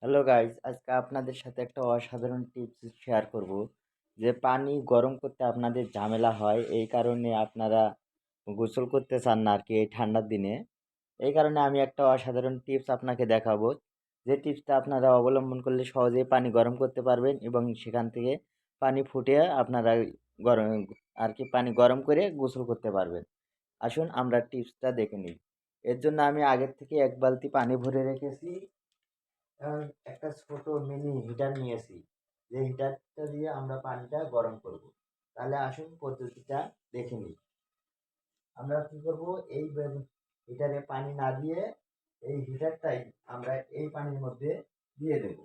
Hello guys, আজকে আপনাদের সাথে একটা অসাধারণ টিপস শেয়ার করব। যে পানি গরম করতে আপনাদের ঝামেলা হয়, এই কারণে আপনারা গোসল করতে চান না আর কি এই ঠান্ডার দিনে। এই কারণে আমি একটা অসাধারণ টিপস আপনাকে দেখাবো, যে টিপসটা আপনারা অবলম্বন করলে সহজেই পানি গরম করতে পারবেন এবং সেখান থেকে পানি ফুটিয়ে আপনারা গরম আর কি পানি গরম করে গোসল করতে পারবেন। আসুন আমরা টিপসটা দেখে নিই। এর জন্য আমি আগের থেকে এক বালতি পানি ভরে রেখেছি। আহ, একটা ছোট মিনি হিটার নিয়েছি, যে হিটারটা দিয়ে আমরা পানিটা গরম করব। তাহলে আসুন পদ্ধতিটা দেখে নিই। আমরা কি করব, এই হিটারে পানি না দিয়ে এই হিটারটাই আমরা এই পানির মধ্যে দিয়ে দেব।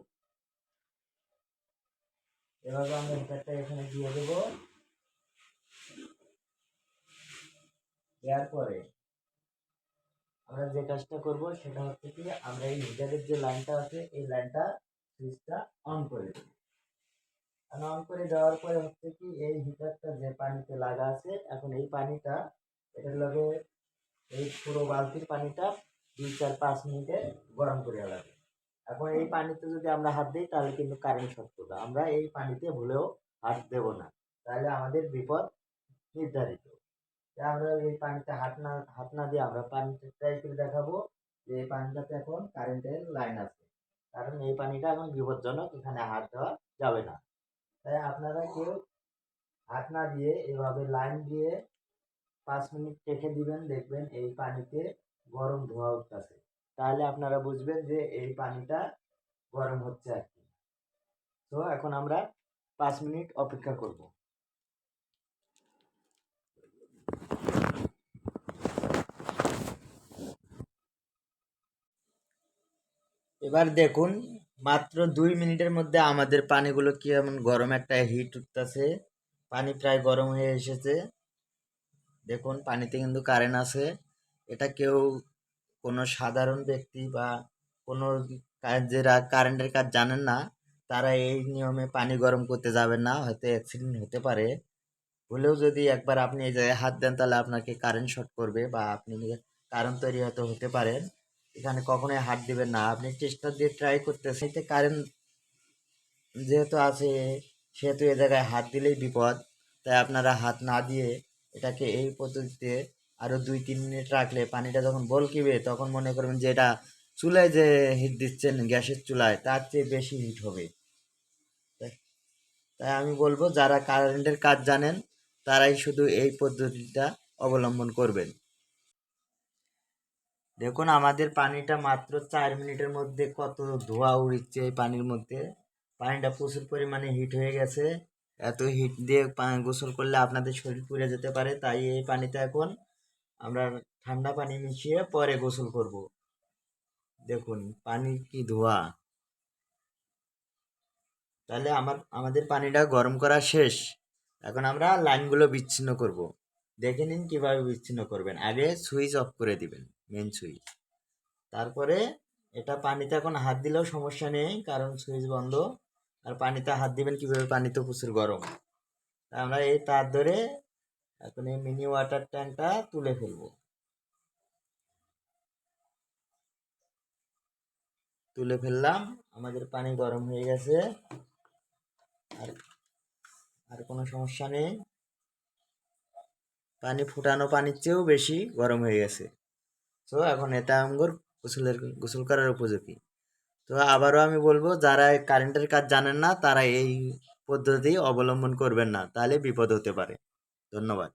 এভাবে আমরা হিটারটা এখানে দিয়ে দেব। দেওয়ার পরে আমরা যে কাজটা করব সেটা হচ্ছে কি, আমরা এই হিটারের যে লাইনটা আছে এই লাইনটা সুইচটা অন করে দেব। অন করে দেওয়ার পরে হচ্ছে কি, এই হিটারটা যে পানিতে লাগা আছে, এখন এই পানিটা এটার লগে এই পুরো বালতির পানিটা 2-4-5 মিনিটে গরম করে লাগে। এখন এই পানিতে যদি আমরা হাত দিই তাহলে কিন্তু কারেন্ট শর্ট করবে। আমরা এই পানিতে ভুলেও হাত দেব না, তাহলে আমাদের বিপদ নির্ধারিত। তাই আমরা এই পানিতে হাত না দিয়ে আমরা পানিতে ট্রাই করে দেখাবো যে এই পানিটাতে এখন কারেন্টের লাইন আছে, কারণ এই পানিটা এখন বিপজ্জনক, এখানে হাত দেওয়া যাবে না। তাই আপনারা কেউ হাত না দিয়ে এভাবে লাইন দিয়ে 5 মিনিট রেখে দিবেন, দেখবেন এই পানিতে গরম ধোঁয়া উঠতেছে। তাহলে আপনারা বুঝবেন যে এই পানিটা গরম হচ্ছে আর কি। তো এখন আমরা 5 মিনিট অপেক্ষা করব। এবার দেখুন, মাত্র 2 মিনিটের মধ্যে আমাদের পানিগুলো কি এমন গরম একটা হিট উঠতেছে। পানি প্রায় গরম হয়ে এসেছে। দেখুন পানিতে কিন্তু কারেন্ট আছে। এটা কেউ, কোনো সাধারণ ব্যক্তি বা কোনো যারা কারেন্টের কাজ জানেন না, তারা এই নিয়মে পানি গরম করতে যাবেন না, হয়তো অ্যাক্সিডেন্ট হতে পারে। হলেও যদি একবার আপনি এই জায়গায় হাত দেন তাহলে আপনাকে কারেন্ট শর্ট করবে বা আপনি কারেন্ট তৈরি হয়তো হতে পারেন। এখানে কখনোই হাত দিবেন না, আপনি চেষ্টা দিয়ে ট্রাই করতেছেন, এতে কারেন্ট যেহেতু আছে সেহেতু এ জায়গায় হাত দিলেই বিপদ। তাই আপনারা হাত না দিয়ে এটাকে এই পদ্ধতিতে আরও 2-3 মিনিট রাখলে পানিটা যখন বলকিবে তখন মনে করবেন যে এটা চুলায় যে হিট দিচ্ছেন গ্যাসের চুলায় তার চেয়ে বেশি হিট হবে। তাই তাই আমি বলবো যারা কারেন্টের কাজ জানেন তারাই শুধু এই পদ্ধতিটা অবলম্বন করবেন। দেখুন আমাদের পানিটা মাত্র 4 মিনিটের মধ্যে কত ধোঁয়া উড়ছে এই পানির মধ্যে। পানিটা প্রচুর পরিমাণে হিট হয়ে গেছে। এত হিট দিয়ে গোসল করলে আপনাদের শরীর পুড়ে যেতে পারে, তাই এই পানিতে এখন আমরা ঠান্ডা পানি মিশিয়ে পরে গোসল করব। দেখুন পানির কি ধোঁয়া। তাহলে আমাদের পানিটা গরম করা শেষ। এখন আমরা লাইনগুলো বিচ্ছিন্ন করব। দেখে নিন কিভাবে বিচ্ছিন্ন করবেন। আগে সুইচ অফ করে দিবেন, মেন সুইচ। তারপরে এটা পানিতে এখন হাত দিলেও সমস্যা নেই, কারণ সুইচ বন্ধ। আর পানিতে হাত দিবেন কিভাবে, পানি তো প্রচুর গরম। তা আমরা এই তার ধরে এখন এই মিনি ওয়াটার ট্যাঙ্কটা তুলে ফেলবো। তুলে ফেললাম, আমাদের পানি গরম হয়ে গেছে। আর আর কোনো সমস্যা নেই, পানি ফুটানো পানির চেয়েও বেশি গরম হয়ে গেছে। তো এখন এটা আমগর গোসল করার উপযোগী। তো আবারও আমি বলবো, যারা কারেন্টের কাজ জানেন না তারা এই পদ্ধতি অবলম্বন করবেন না, তাহলে বিপদ হতে পারে। ধন্যবাদ।